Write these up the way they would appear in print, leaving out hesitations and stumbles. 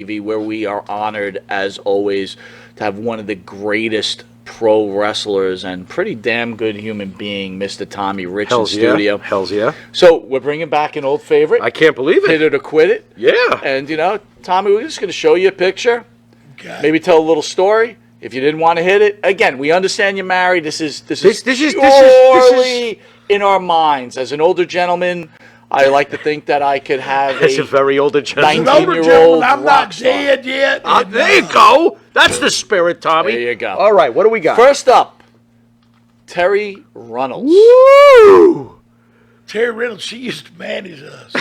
TV, where we are honored, as always, to have one of the greatest pro wrestlers and pretty damn good human being, Mr. Tommy Rich in studio. Hells yeah. So we're bringing back an old favorite. I can't believe it. Hit it or quit it. Yeah. And, you know, Tommy, we're just going to show you a picture. Okay. Maybe tell a little story. If you didn't want to hit it, again, we understand you're married. This is purely in our minds. As an older gentleman, I like to think that I could have a very older gentleman. 19-year-old I'm not dead yet. There you go. That's the spirit, Tommy. There you go. All right, what do we got? First up, Terry Reynolds. Woo! Terry Reynolds, she used to manage us.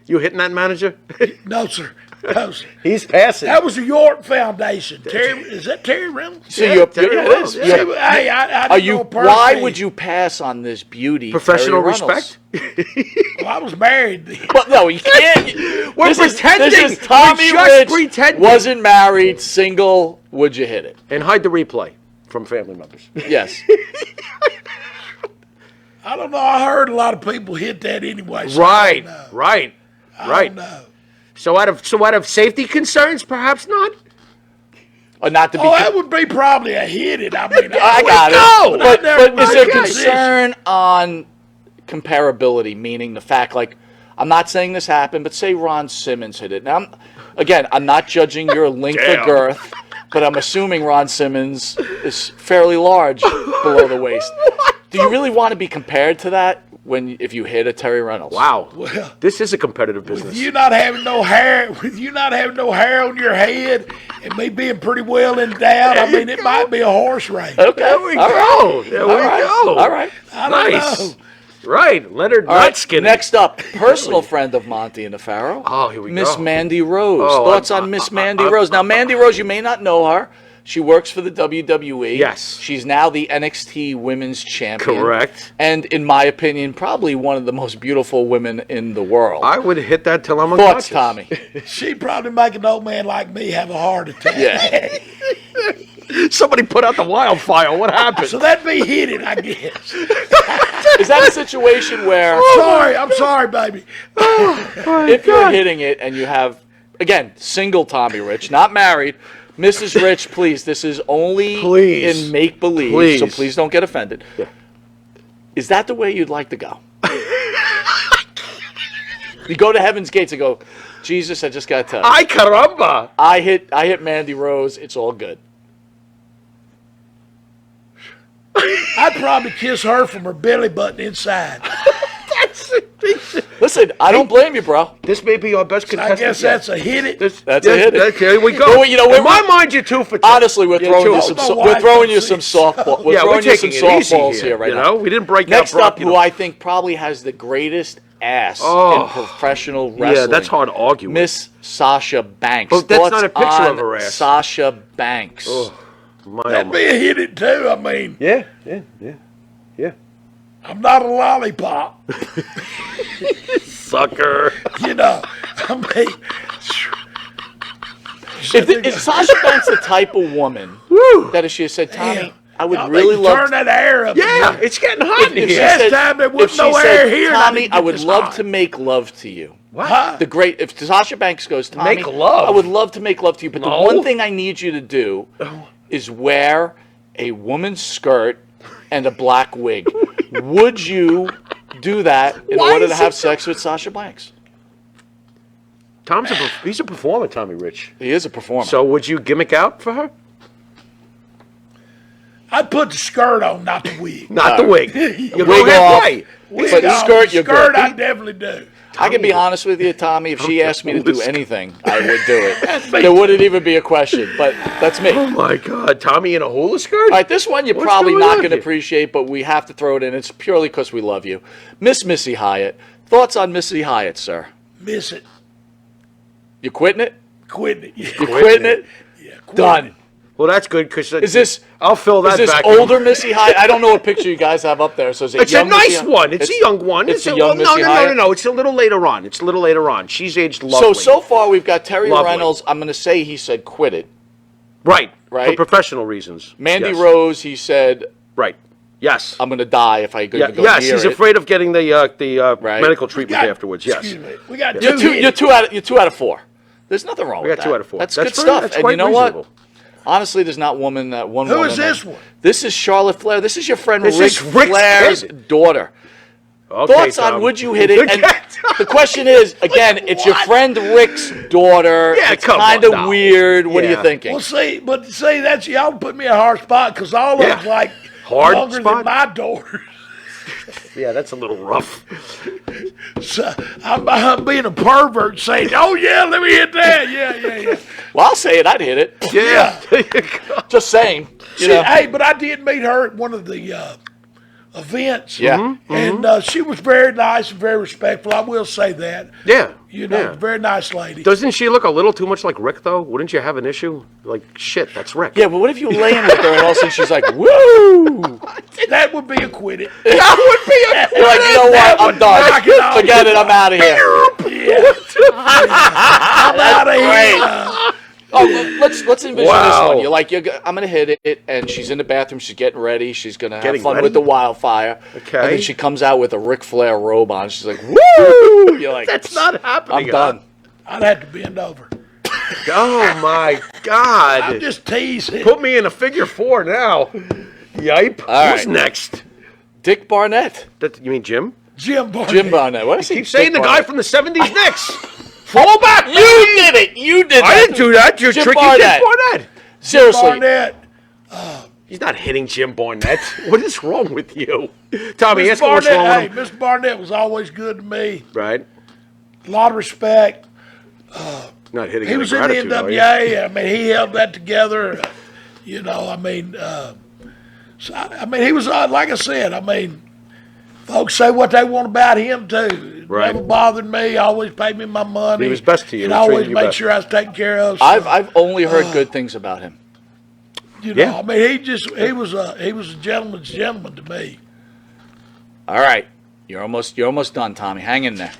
You hitting that manager? No, sir. No, sir. He's passing. That was the York Foundation. Is that Terry Reynolds? So Terry Reynolds. Hey, I didn't know why would you pass on this beauty? Professional respect? Well, I was married then. Well, no, you can't. We're pretending. This is Tommy Rich pretending. Wasn't married, single. Would you hit it? And hide the replay from family members. Yes. I don't know. I heard a lot of people hit that anyway. So Right. I don't know. So out of safety concerns, perhaps not. Or not to be. That would be probably a hit it. I mean, I got it. But is there position. concern on comparability? Meaning the fact, like, I'm not saying this happened, but say Ron Simmons hit it. Now, I'm not judging your length or girth, but I'm assuming Ron Simmons is fairly large below the waist. Do you really want to be compared to that if you hit a Terry Reynolds? Wow. Well, this is a competitive business. With you not having no hair on your head, and me being pretty well endowed, I mean, it might be a horse race. Okay. There we go. There we go. All right. I don't know. Right. Leonard Nutskin. Next up, personal friend of Monty the Pharaoh. Oh, here we go. Miss Mandy Rose. Oh, Thoughts on Miss Mandy Rose? Now, Mandy Rose, you may not know her. She works for the WWE. Yes. She's now the NXT Women's Champion. Correct. And in my opinion, probably one of the most beautiful women in the world. I would hit that till I'm unconscious. Thoughts, Tommy? She'd probably make an old man like me have a heart attack. Yeah. Somebody put out the wildfire. What happened? So that'd be hitting, I guess. Is that a situation where... I'm sorry, baby. If you're hitting it and you have, again, single Tommy Rich, not married... Mrs. Rich, please, this is only in make-believe, so please don't get offended. Yeah. Is that the way you'd like to go? You go to Heaven's Gates and go, Jesus, I just got to tell you. Ay, caramba. I hit Mandy Rose, it's all good. I'd probably kiss her from her belly button inside. Listen, I don't blame you, bro. This may be our best contestant. I guess that's a hit it. That's a hit it. Here we go. Well, you know, in my mind, you're 2 for 2. Honestly, we're throwing you some softball. We're throwing you some softballs here right now. We didn't break Next up, who I think probably has the greatest ass in professional wrestling. Yeah, that's hard to argue with. Miss Sasha Banks. But that's not a picture of her ass. Sasha Banks. Oh, that'd be a hit it too. I mean, yeah. I'm not a lollipop. Sucker. You know, I mean, is Sasha Banks the type of woman that if she had said, Tommy, I would really love turn that air up. Yeah, it's getting hot in here. Last time there was no air here. Tommy, I would love to make love to you. What? If Sasha Banks goes, Tommy, make love. I would love to make love to you, but the one thing I need you to do is wear a woman's skirt and a black wig. Would you do that in order to have sex with Sasha Banks? He's a performer, Tommy Rich. He is a performer. So would you gimmick out for her? I'd put the skirt on, not the wig. Not the wig. You wig off. But the skirt, you're good. I definitely do. I can be honest with you, Tommy. If she asked me to do anything, I would do it. There wouldn't even be a question, but that's me. Oh, my God. Tommy in a hula skirt? All right, this one you're probably not going to appreciate, but we have to throw it in. It's purely because we love you. Miss Missy Hyatt. Thoughts on Missy Hyatt, sir? Miss it. You quitting it? Quitting it. Yeah. You quitting it? Yeah, quitting Done. it. Well, that's good because I'll fill that back. Is this older Missy Hyatt? I don't know what picture you guys have up there. So it's a nice one. It's a young one. It's a young Missy Hyatt? No. It's a little later on. She's aged lovely. So far we've got Terry Reynolds. I'm going to say he said quit it. Right. Right. For professional reasons. Mandy Rose, he said. Right. Yes. I'm going to die if I go near it. Yes, he's afraid of getting the medical treatment afterwards. Yes. Excuse me. We got you're two out of 4. There's nothing wrong We with got that. 2 out of 4. That's good pretty- stuff. That's And quite you know reasonable. what? Honestly, there's not one woman. Who is this one? This is Charlotte Flair. This is your friend This Ric is Ric Flair's Flair. daughter. Okay, Thoughts on Tom. would you hit it? And the question is, again, it's your friend Ric's daughter. Yeah, it's come kind on, of no. weird. What are you Yeah. thinking? Well, see, that's y'all put me in a hard spot because all of them's like Hard younger spot? than my daughters. Yeah, that's a little rough. So I'm being a pervert saying, "Oh yeah, let me hit that." Yeah. Well, I'll say it. I'd hit it. Yeah. There you go. Just saying. You See, know. hey, but I did meet her at one of the events. Yeah. And she was very nice and very respectful. I will say that. Yeah. You know, yeah. very nice lady. Doesn't she look a little too much like Rick, though? Wouldn't you have an issue? Like, shit, that's Rick. Yeah, but what if you lay in with her and all of a sudden she's like, woo! That would be acquitted. That would be a... You're like, you know what? I'm knock it done. off. Forget it. I'm out of here. I'm out of here. Oh, let's envision Wow. this one. You're like, I'm gonna hit it, and she's in the bathroom. She's getting ready. She's gonna have Getting fun ready? with the wildfire. Okay. And then she comes out with a Ric Flair robe on. She's like, woo! You're like, That's not happening. I'm done. I'd have to bend over. Oh, my God. I'm just teasing. Put me in a figure 4 now. Yipe. All Who's right. next? Dick Barnett. You mean Jim? Jim Barnett. Jim Barnett. What is he? Keep saying the Dick guy Barnett. from the 70s Knicks. Fall back, You baby. did it. You did that. I didn't do that. You're Jim tricky Barnett. Jim Barnett. Seriously. Barnett. He's not hitting Jim Barnett. What is wrong with you? Tommy, Miss ask him what's Barnett, wrong with hey, him. Miss Barnett was always good to me. Right? A lot of respect. Not hitting He him was in in the gratitude, are you? NWA. I mean, he held that together. You know, I mean, he was, like I said, I mean, folks say what they want about him, too. It Right. never bothered me. Always paid me my money. He was best to you. And He always treated you made best. sure I was taken care of. So, I've only heard good things about him. you know, Yeah. I mean, he was a gentleman's gentleman to me. All right, you're almost done, Tommy. Hang in there.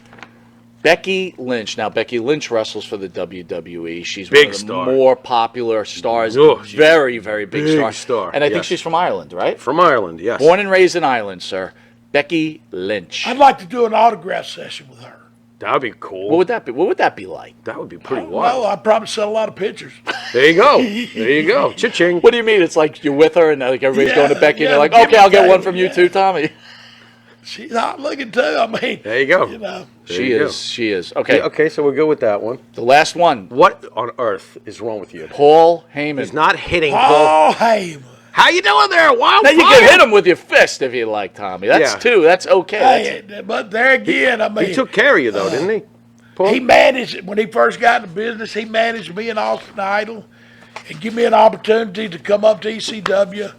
Becky Lynch. Now, Becky Lynch wrestles for the WWE. She's Big one of the star. more popular stars. Oh, she's very, very big, big star, And I think yes. she's from Ireland, right? From Ireland, yes. Born and raised in Ireland, sir. Becky Lynch. I'd like to do an autograph session with her. That would be cool. What would that be? What would that be like? That would be pretty Well, wild. I'd probably sell a lot of pictures. There you go. There you go. Cha-ching. What do you mean? It's like you're with her and like everybody's Yeah, going to Becky and yeah, they're like, give okay, me I'll get that, one from you yeah. too, Tommy. She's hot looking too. I mean, There you go. you know. There She you go. is. She is. Okay. Okay, so we'll go with that one. The last one. What on earth is wrong with you? Paul Heyman. He's not hitting Paul. Oh, hey, How you doing there, Wildfire? Now you can hit him with your fist if you like, Tommy. That's Yeah. two. That's okay. That's- hey, but there again, I mean, He took care of you, though, didn't he? Paul? he managed when he first got in the business. He managed me and Austin Idol, and give me an opportunity to come up to ECW.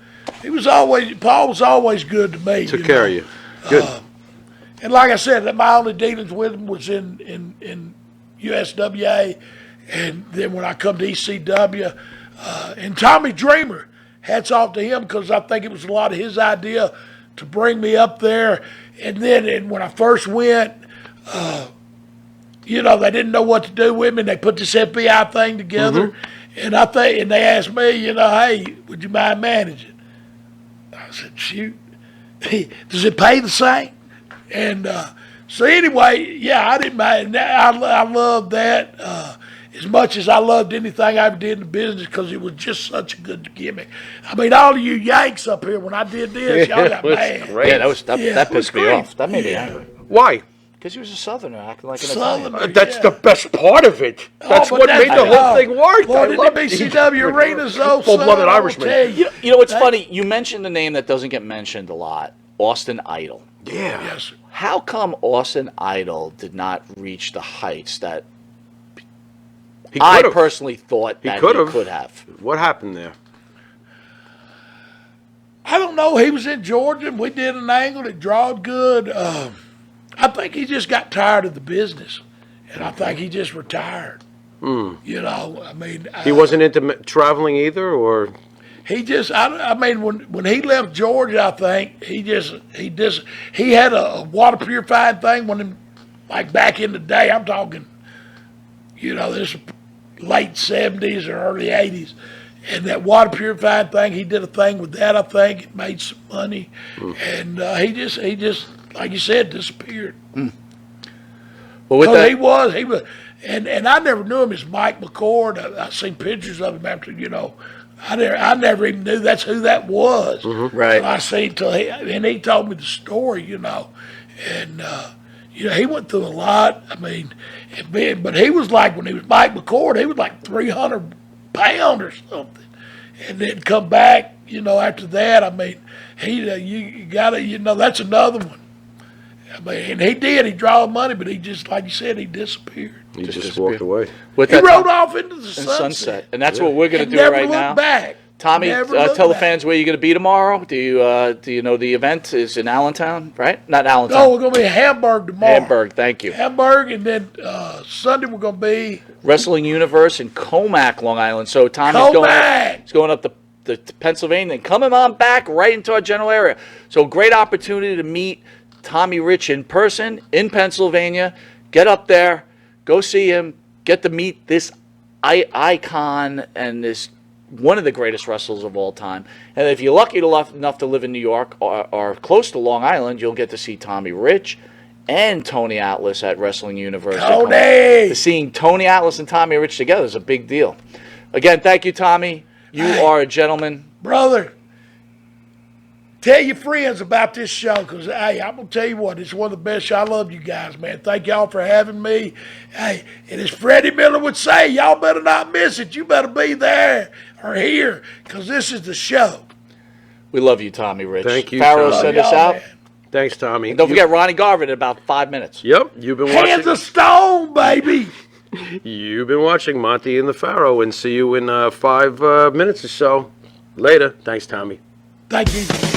Paul was always good to me. Took care of you. Good. And like I said, my only dealings with him was in USWA, and then when I come to ECW, and Tommy Dreamer, hats off to him because I think it was a lot of his idea to bring me up there. And then when I first went, you know, they didn't know what to do with me. And they put this FBI thing together, and and they asked me, you know, hey, would you mind managing? I said, shoot. Does it pay the same? And so anyway, yeah, I didn't mind. I love that as much as I loved anything I ever did in the business because it was just such a good gimmick. I mean, all of you Yanks up here, when I did this, y'all got It was mad. great. yeah, that it was pissed me great. off. That made me angry. Why? Because he was a Southerner acting like an Southerner. Italian. That's Yeah. the best part of it. That's but what made the whole thing work. Boy, I did love the BCW arenas, though, Full-blooded son, I will Irishman. tell you. You know what's funny? You mentioned the name that doesn't get mentioned a lot, Austin Idol. Yeah. Yes, sir. How come Austin Idol did not reach the heights that He I could've. personally thought that he could've. could have? What happened there? I don't know. He was in Georgia, and we did an angle that drawed good. I think he just got tired of the business, and I think he just retired. You know, I mean, He wasn't into traveling either, or he just. I mean, when he left Georgia, I think he had a water purifying thing when, like back in the day. I'm talking, you know, this late '70s or early '80s. And that water purifying thing, he did a thing with that. I think it made some money, and he just, like you said, disappeared. But with So that, he was, And I never knew him as Mike McCord. I seen pictures of him after, I never even knew that's who that was. Right. I seen and he told me the story, and he went through a lot. I mean, but he was like, when he was Mike McCord, he was like 300 pounds or something, and then come back, after that. I mean, you gotta, that's another one. I mean, and he did. He drawed money, but he just, like you said, he disappeared. He just walked away. With He that rode off into the sunset. And that's what we're going to And do never right looked now. back. Tommy, Never tell looked the back. fans where you're going to be tomorrow. Do you know the event is in Allentown, right? Not Allentown. No, we're going to be in Hamburg tomorrow. Hamburg, thank you. Hamburg, and then Sunday we're going to be Wrestling Universe in Comac, Long Island. So Tommy's Comac. going up to Pennsylvania and coming on back right into our general area. So great opportunity to meet Tommy Rich in person in Pennsylvania. Get up there, go see him, get to meet this icon and this one of the greatest wrestlers of all time. And if you're lucky enough to live in New York or close to Long Island, you'll get to see Tommy Rich and Tony Atlas at Wrestling University. Tony! Seeing Tony Atlas and Tommy Rich together is a big deal. Again, thank you, Tommy. You are a gentleman. Brother, tell your friends about this show, because, hey, I'm going to tell you what, it's one of the best shows. I love you guys, man. Thank y'all for having me. Hey, and as Freddie Miller would say, y'all better not miss it. You better be there or here, because this is the show. We love you, Tommy Rich. Thank you, Pharaoh, Tommy. send us Y'all, out. man. Thanks, Tommy. And don't forget Ronnie Garvin in about 5 minutes. Yep, you've been Hands watching. of stone, baby. You've been watching Monte and the Pharaoh, and see you in 5 minutes or so. Later. Thanks, Tommy. Thank you.